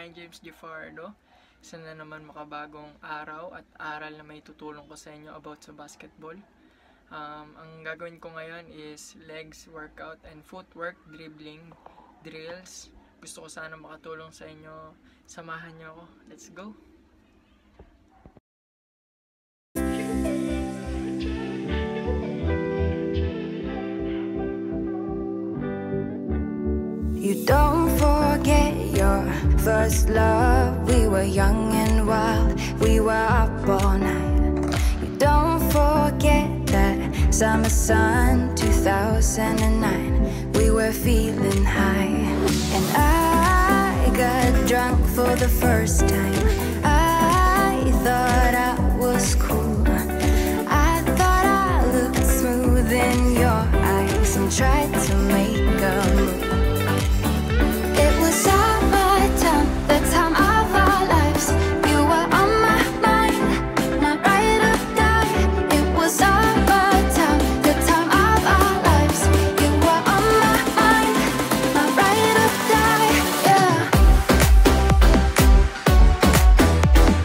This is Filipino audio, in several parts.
Ryan James Gifardo. Isa na naman makabagong araw at aral na may tutulong ko sa inyo about sa basketball. Ang gagawin ko ngayon is legs workout and footwork, dribbling, drills. Gusto ko sana makatulong sa inyo. Samahan niyo ako. Let's go! You don't forget your first love. We were young and wild, we were up all night. You don't forget that summer sun 2009. We were feeling high, and I got drunk for the first time. I thought I was cool. I thought I looked smooth in your eyes and tried to make a move. The time of our lives, you were on my mind, my ride or die. It was our time, the time of our lives, you were on my mind, my ride or die. Yeah,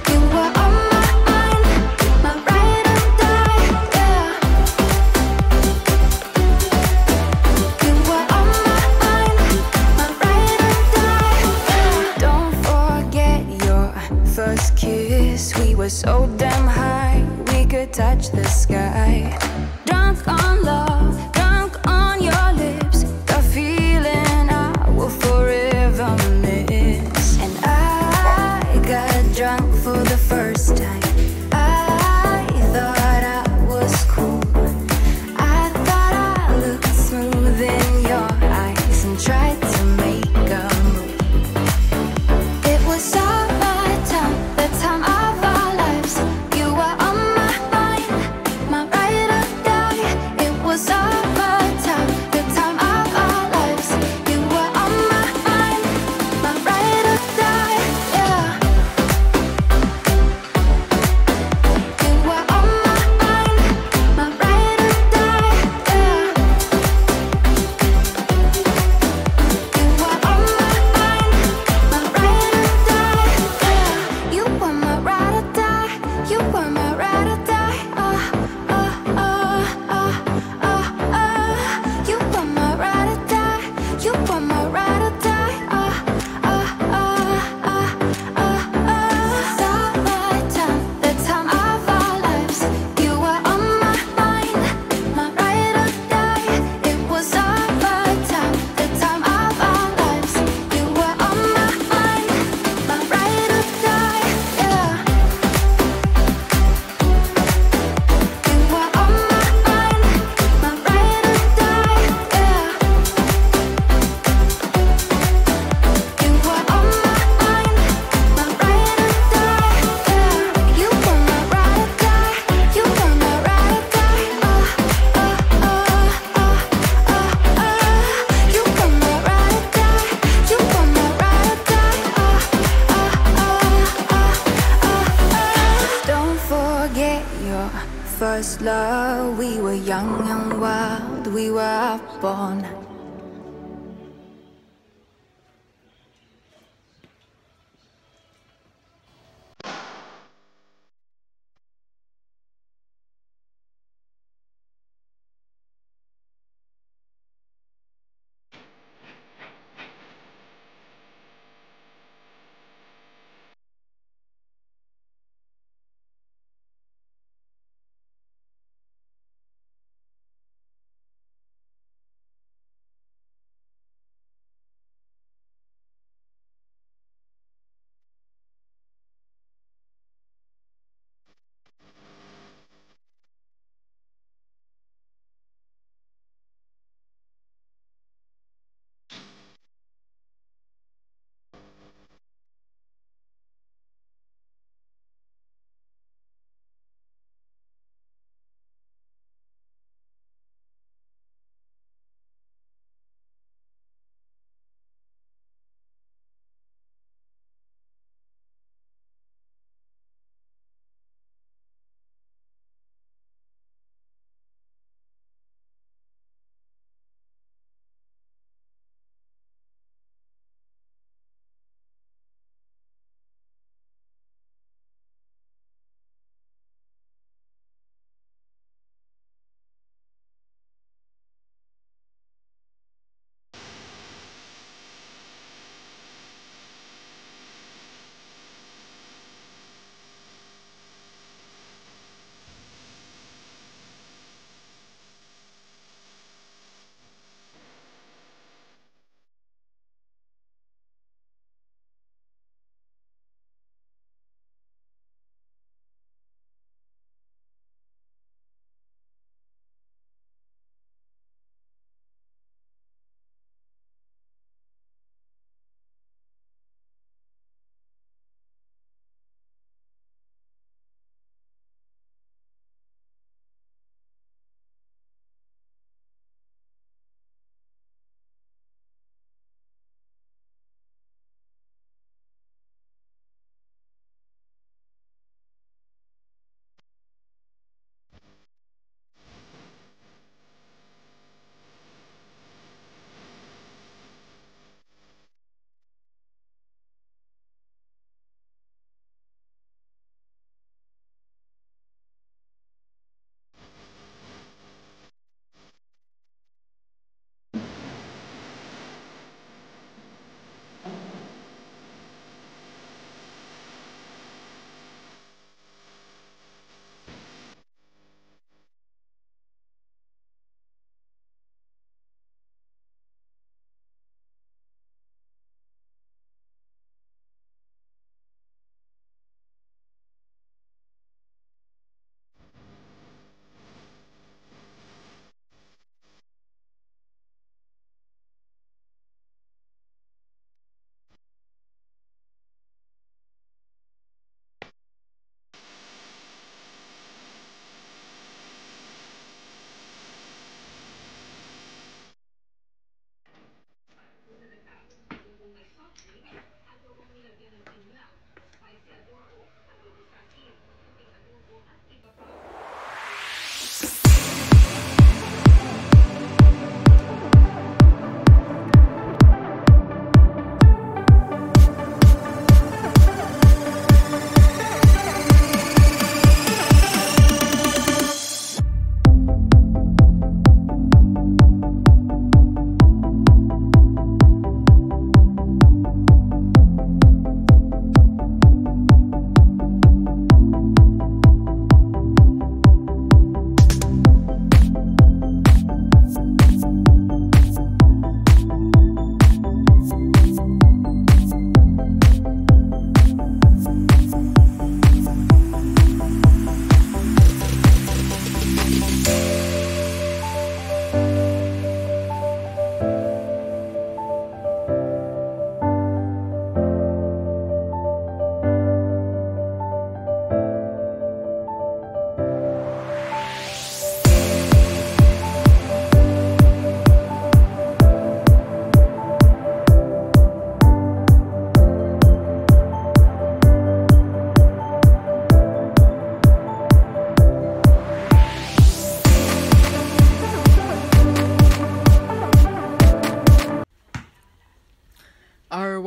you were on my mind, my ride or die. Yeah, you were on my mind, my ride or die. Don't forget your first kiss. We were so damn high, we could touch the sky. Drunk on love, drunk on your lips, the feeling I will forever miss. And I got drunk for the first time. I thought I was cool. I thought I looked smooth in your eyes and tried to make a move. It was our time, the time of our lives. You were on my mind, my ride or die. It was our time, the time of our lives. You were on my mind, my ride or die. Yeah, you were on my mind, my ride or die. Yeah, you were on my mind, my ride or die. Yeah, you were my ride or die. You were my ride or die. You were my ride or die. You were my ride or die. Summertime, the time of our lives. You were on my mind, my ride or die. It was our time, the time of our lives. You were on my mind, my ride or die. Yeah, you were on my mind, my ride or die. Yeah, you were on my mind, my ride or die. Yeah, you were my ride or die. You were my ride or die. You were my ride or die. You were my ride or die. Don't forget your first love. We were young and wild, we were up all night.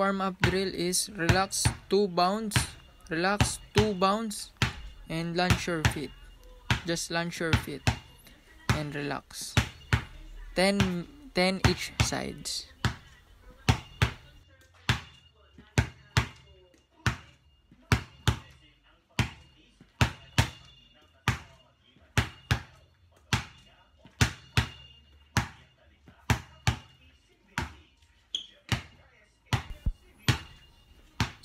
warm-up drill is relax 2 bounce, and launch your feet. Just launch your feet and relax. 10 each sides.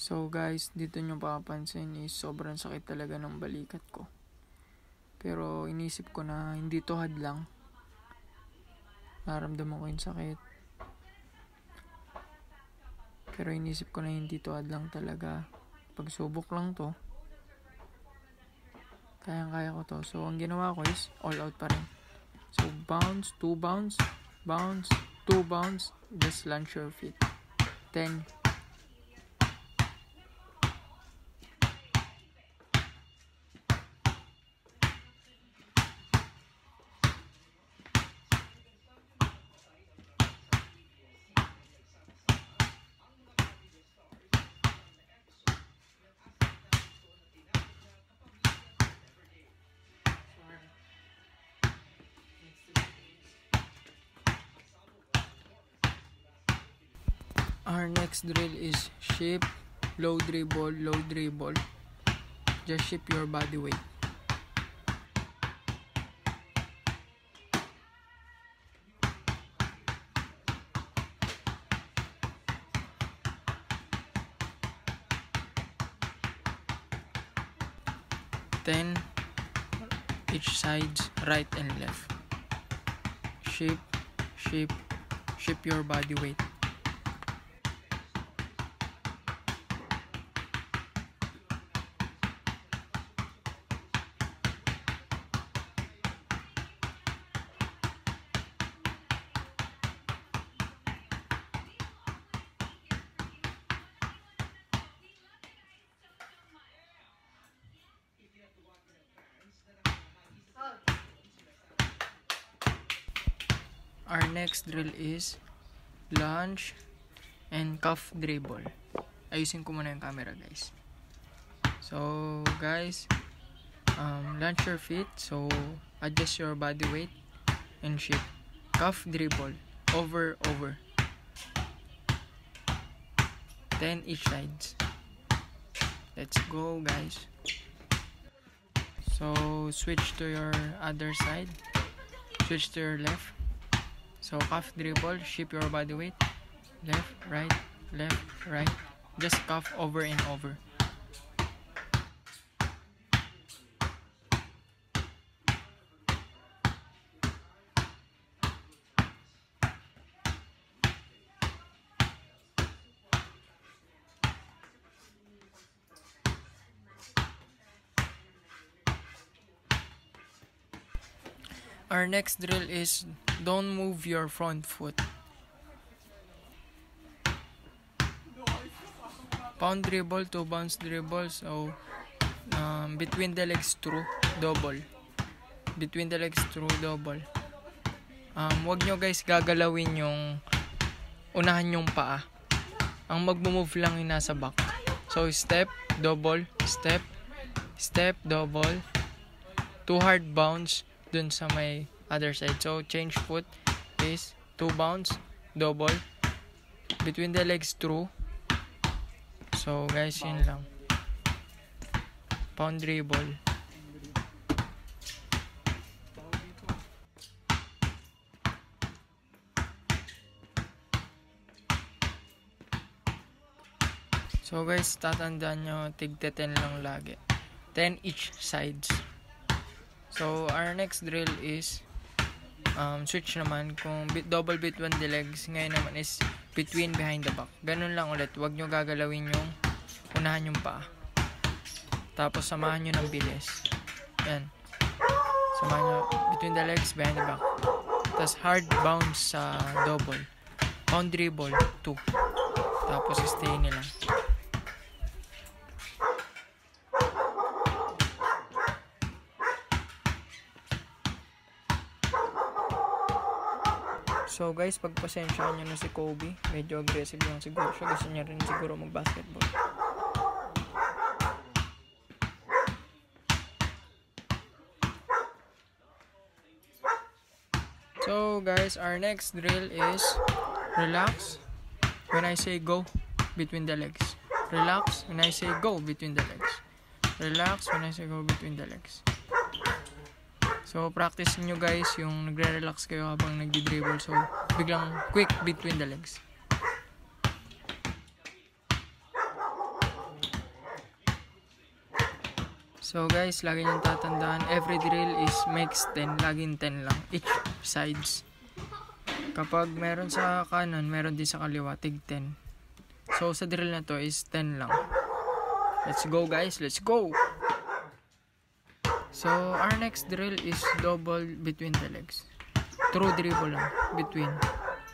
So guys, dito nyo papansin is sobrang sakit talaga ng balikat ko. Pero inisip ko na hindi to hadlang. Naramdaman ko yung sakit. Pero inisip ko na hindi to hadlang talaga. Pagsubok lang to. Kayang-kaya ko to. So ang ginawa ko is all out pa rin. So bounce, 2 bounce, bounce, 2 bounce. Just launch your feet. 10. Our next drill is shift, low dribble, low dribble. Just shift your body weight. Then each sides, right and left. Shift, shift, shift your body weight. Our next drill is lunge and calf dribble. Ayusin ko muna yung camera guys. So guys, launch your feet. So adjust your body weight and shift. Calf dribble, over. 10 each sides. Let's go guys. So switch to your other side. Switch to your left. So calf dribble, shift your body weight. Left, right. Just calf over and over. Our next drill is don't move your front foot. Pound dribble, 2 bounce dribble. So between the legs through double. Between the legs through double. Wag nyo guys gagalawin yung unahan yung paa. Ang mag-move lang yung nasa back. So step, double, step, double. 2 hard bounce dun sa may other side. So change foot is 2 bounce, double, between the legs through. So guys, yun lang. Pound dribble. So guys, tatandaan nyo, tigte 10 lang lagi. 10 each sides. So our next drill is switch naman. Kung double between the legs, ngayon naman is between behind the back. Ganun lang ulit. Huwag nyo gagalawin yung unahan yung paa. Tapos samahan nyo ng bilis. Yan. Samahan nyo between the legs, behind the back. Tapos hard bounce sa double. Pound dribble, 2. Tapos stay nila. So guys, pagpasensyaan nyo na si Kobe. Medyo aggressive lang siguro siya. Gusto niya rin siguro mag-basketball. So guys, our next drill is relax when I say go between the legs. Relax when I say go between the legs. Relax when I say go between the legs. So practice nyo guys yung nagre-relax kayo habang nagdi-dribble. So biglang quick between the legs. So guys, lagi nyo tatandaan, every drill is makes 10, laging 10 lang each sides. Kapag meron sa kanan, meron din sa kaliwa, tig 10. So sa drill na to is 10 lang. Let's go guys, let's go! So our next drill is double between the legs. True dribble lang, between.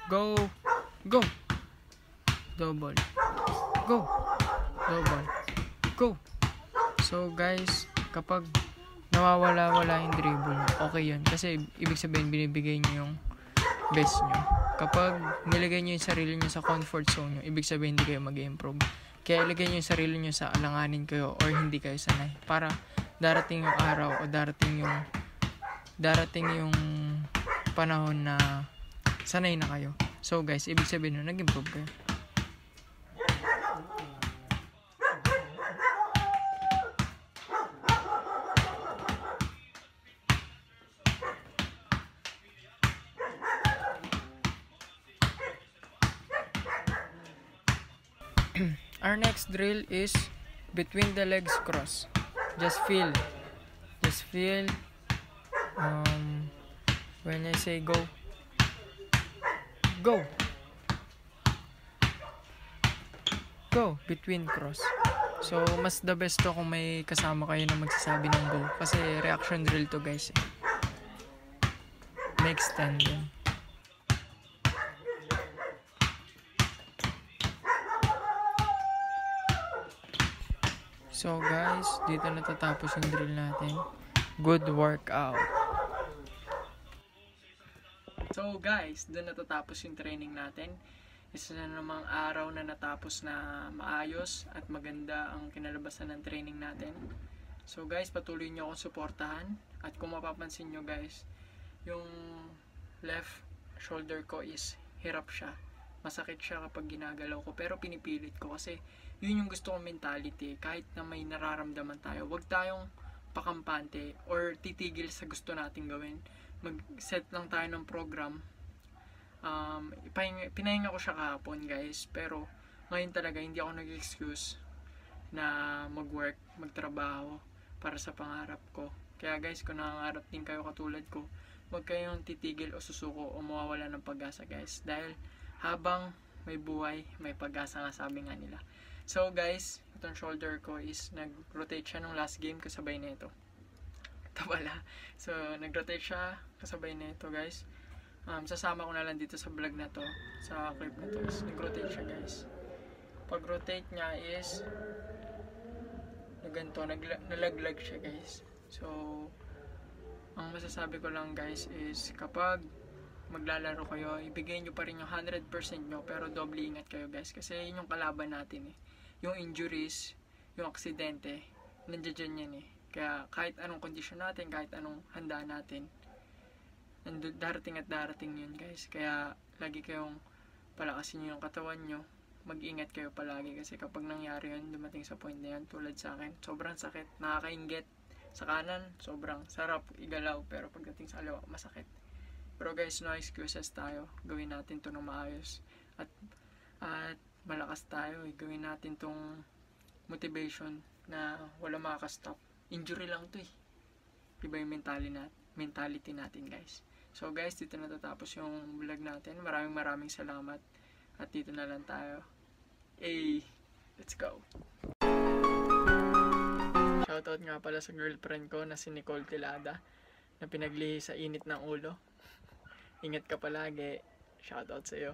Go! Go! Double. Go! Double. Go! So guys, kapag nawawala-wala yung dribble, okay yun. Kasi ibig sabihin, binibigay nyo yung best nyo. Kapag nilagay nyo yung sarili nyo sa comfort zone nyo, ibig sabihin hindi kayo mag-improve. Kaya ilagay nyo yung sarili nyo sa alanganin kayo or hindi kayo sanay. Para darating yung araw o darating yung panahon na sanay na kayo. So guys, ibig sabihin nun, nag-improve kayo. Our next drill is between the legs cross. Just feel when I say go between cross. So mas the best to kung may kasama kayo na magsasabi ng go, kasi reaction drill to guys. Makes 10 din. So guys, dito natatapos yung drill natin. Good workout. So guys, doon natatapos yung training natin. Isa na namang araw na natapos na maayos at maganda ang kinalabasan ng training natin. So guys, patuloy nyo akong suportahan. At kung mapapansin nyo guys, yung left shoulder ko is hirap siya. Masakit siya kapag ginagalaw ko, pero pinipilit ko kasi yun yung gusto kong mentality. Kahit na may nararamdaman tayo, wag tayong pakampante or titigil sa gusto nating gawin. Mag-set lang tayo ng program. Pinahinga ko siya kahapon guys, pero ngayon talaga hindi ako nag-excuse na mag-work, magtrabaho para sa pangarap ko. Kaya guys, kung nangangarap din kayo katulad ko, wag kayong titigil o susuko o mawawala ng pag-asa guys, dahil habang may buhay, may pag-asa nga, sabi nga nila. So guys, itong shoulder ko is nag-rotate siya nung last game kasabay na ito. Ito pala. So nag-rotate siya kasabay na ito guys. Sasama ko na lang dito sa vlog na to, sa clip na to, is nag-rotate siya guys. Pag-rotate niya is ganito, nalaglag siya guys. So ang masasabi ko lang guys is kapag maglalaro kayo, ibigay nyo pa rin yung 100% nyo, pero doble ingat kayo guys, kasi yun yung kalaban natin eh. Yung injuries, yung aksidente, nandiyan yan eh. Kaya kahit anong kondisyon natin, kahit anong handa natin, darating at darating yun guys. Kaya lagi kayong palakasin nyo yung katawan nyo, mag-ingat kayo palagi, kasi kapag nangyari yun, dumating sa point na yan, tulad sa akin, sobrang sakit, nakakainggit. Sa kanan, sobrang sarap igalaw, pero pagdating sa kaliwa, masakit. Pero guys, no excuses tayo. Gawin natin to ng maayos. At malakas tayo. Gawin natin tong motivation na wala makaka-stop. Injury lang to eh. Iba yung mentality natin guys. So guys, dito natatapos yung vlog natin. Maraming salamat. At dito na lang tayo. Hey, let's go! Shoutout nga pala sa girlfriend ko na si Nicole Tilada, na pinaglihi sa init ng ulo. Ingat ka palagi. Shoutout sa iyo.